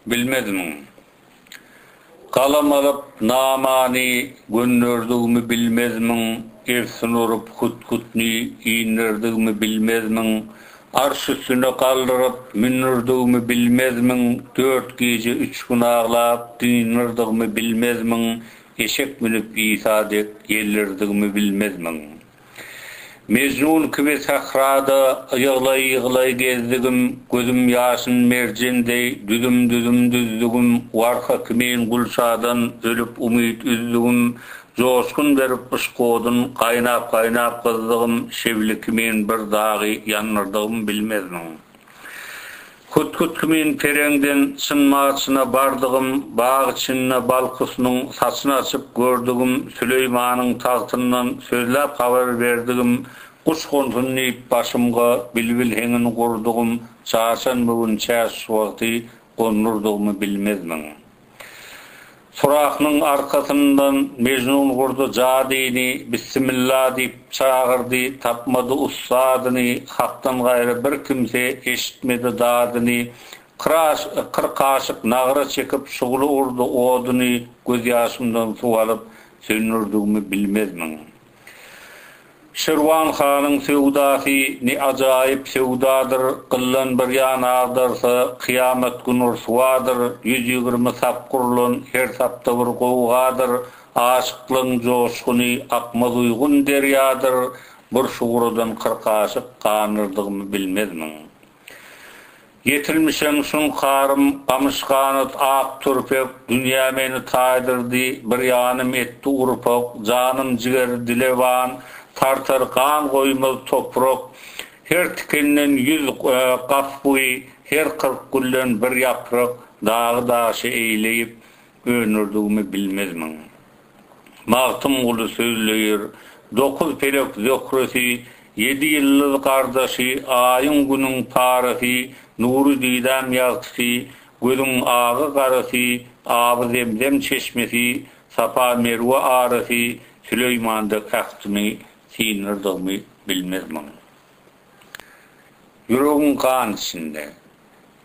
bilmezmin. Kalam alıp namani gönnördüğümü bilmezmin. Ersin orup hut-hutni iğnirdiğimi bilmezmin. Arş üstüne kaldırıp minirdiğimi bilmezmin. 4 gece 3 gün ağlap dinirdiğimi bilmezmin. Eşek minip İsa'dek yellirdiğimi bilmezmin. Mecnun gibi sahrada yığlay gezdigim, gözüm yaşın mercendey, düdüm düzdügüm, varka kimeyin gulşadan ölüp umit üzdügüm, coşkun verip ışkodun, kaynap kızdıgım, şevli kimeyin bir dağı yanırdığım bilmezmin. Kut kimin perengden sınmaçına bardığım, bağ içine balkısının saçını açıp gördüğüm, Süleyman'ın tahtından sözlep haber verdiğim, kuş konsun neyip başımga bilbil hengini kurduğum, çarşan bugün çarş vakti konurduğumu bilmezmin. Surahının arkasından Mecnun kurdu cadini, Bismillah deyip çağırdı, tapmadı ustadını, haktan gayrı bir kimse eşitmedi dadını, kır kaşık nağra çekip şuğulu urdu odunu, göz yaşımdan su alıp sönürdüğümü bilmezmin. Şirvan Han'ın sevdası ne acayip sevdadır, kıllan bir yan ağdarsa kıyamet günü rüsvadır, 120 sap kurulun her sapta bir kovgadır, aşıklığın coşkunu akmaz uygun deryadır, bir şuğrudan 40 aşık kanırdığımı bilmezmin. Yetilmişem şun karım, kamışkanıt ak turpek, dünya beni taydırdı, bir yanım etti urpak, canım ciğer dilevan, tartar kan koymaz toprak, her tikenden 100 kaf boyu, her 40 güllen bir yaprak, dağı daşı eyleyip önürdüğümü bilmezmin. Mağtım kulu sözleyir, 9 pelek zökresi, 7 yıllık kardeşi, ayın günün parası, nuru didam yaktısı, gözün ağı karası, abı zemzem çeşmesi, Safa Merve arası, Süleyman'da kahtını sinirdiğimi bilmezmin. Yüreğin kan içinde,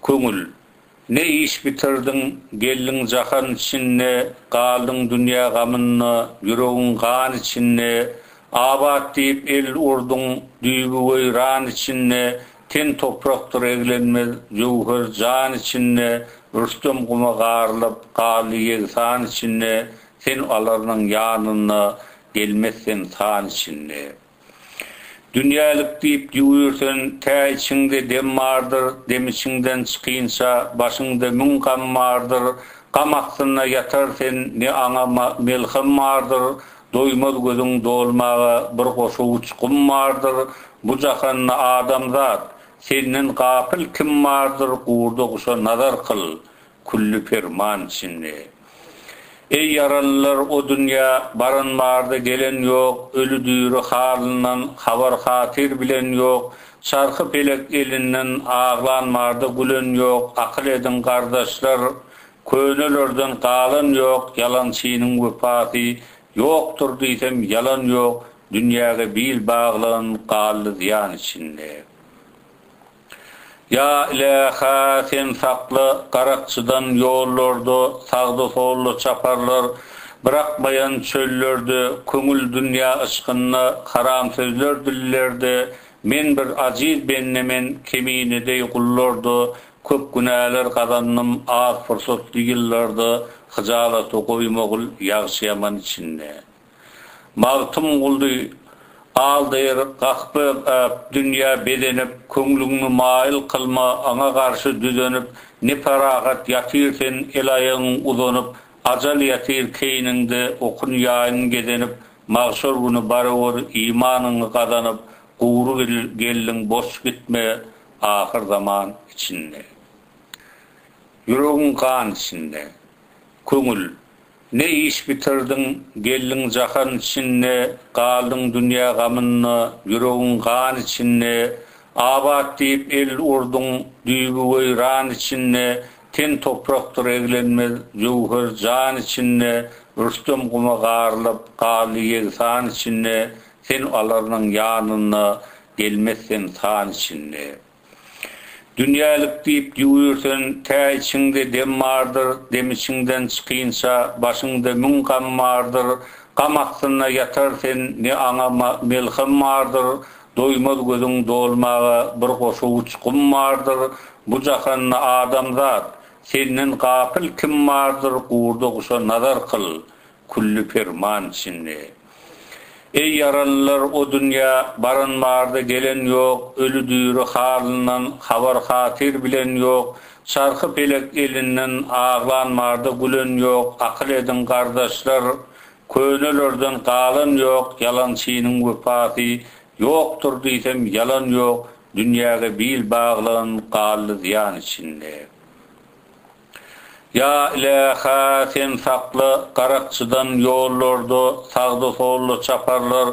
köngül, ne iş bitirdin, geldin jahan içinde, kaldın dünya gamınna, yüreğin kan içinde, abat deyip el urdun, düğü veyran içinde, ten topraktır eglenmez, jövher can içinde, Rüstem kuma garılıp, kalı yegsan içinde, sen alarının yanına, gelmezsen san içinde. Dünyalık deyip yürürsen, te içinde dem vardır, dem içinden çıkıyınsa, başında mün kam vardır, kam aksına yatarsen, ne ana melham vardır, doymaz gözün dolmağa, bir koşu uçkum vardır, bu jahanna adamzat, senin gafil kim vardır, kurdu kuşa nazar kıl, kullu ferman içinde. Ey yaralılar o dünya barın vardı gelen yok, ölü düğürü halından haber hatir bilen yok, şarkı pelek elinden ağlan vardı gülen yok, akıl edin kardeşler, könülörden kalan yok, yalan çiğnin vefası, yoktur diysem yalan yok, dünyaya bil bağlan kallı ziyan içinde. Ya ilaha sen saklı karakçıdan yollardı, sağda sollu çaparlar, bırakmayan çöllerde, köngül dünya aşkına haram sözler dillerdi, men bir aziz bennemen keminidey kullardı, köp günahlar kazandım, az fırsatlı yıllarda, hıcalatı koymağıl yağışyaman içinde. Mağtım kuldu, aldayır, kakpı dünya bedenip, köngülüngni mail kılma, ana karşı düzenip, ne parahat yatirsen el ayağın uzanıp, acal yatir keyninde, okun yayın gedenip, mağşur günü barıvır, imanını kazanıp, uğru gelin boş gitme, ahir zaman içinde. Yüreğin kan içinde, köngül, ne iş bitirdin, geldin jahan içinde, kaldın dünya gamınna, yüreğin kan içinde, abat deyip el urdun, düğü veyran içinde, ten topraktır eglenmez, jövher can içinde, Rüstem kuma garılıp, kalı yegsan içinde, sen alarının yanına, gelmezsen san içinde. Dünyalık deyip yürürsen tä içinde dem vardır, dem içinden çıkıyınsa başında mün gam vardır, gam aktına yatarsen ne ana melhem vardır, doymaz gözün dolmağa bir koşu uçkum vardır, bu jahanna adamzat, senden gafil kim vardır, kurdu kuşa nazar kıl, kullu ferman içinde. Ey yaralılar, o dünya barın vardı gelen yok, ölü düyrü halından haber hatir bilen yok, şarkı pelek elinden ağlan vardı gülen yok, akıl edin kardeşler, köynelörden kalan yok, yalan çiğnin vefatı yoktur diysem yalan yok, dünyaya bil bağlan kallı ziyan içinde. Ya ilaha sen saklı karakçıdan yollardı, sağdı sollu çaparlar,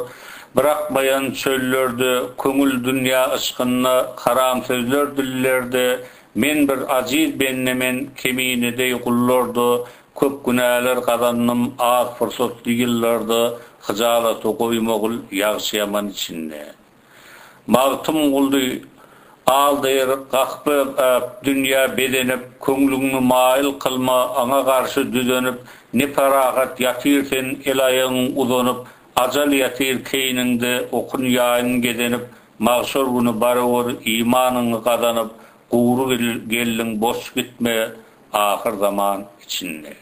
bırakmayan çöllerde, köngül dünya ışkınna haram sözler dillerdi, men bir aziz bennemen kemini dey kullardı, köp günahlar kazandım, az fırsat digillerdi, hıcalatı koymogul yağışyaman içinde. Mağtım kuldu, aldayır, qaqpı dünya bedenip, köngülüňni mail kılma, ana karşı düzenip, ne paragat yatırsen el ayağın uzanıp, ajal yatır keyninde okun yayın gedenip, mağşur günü barıvır imanını kazanıp, uğru gelin boş gitme ahir zaman içinde.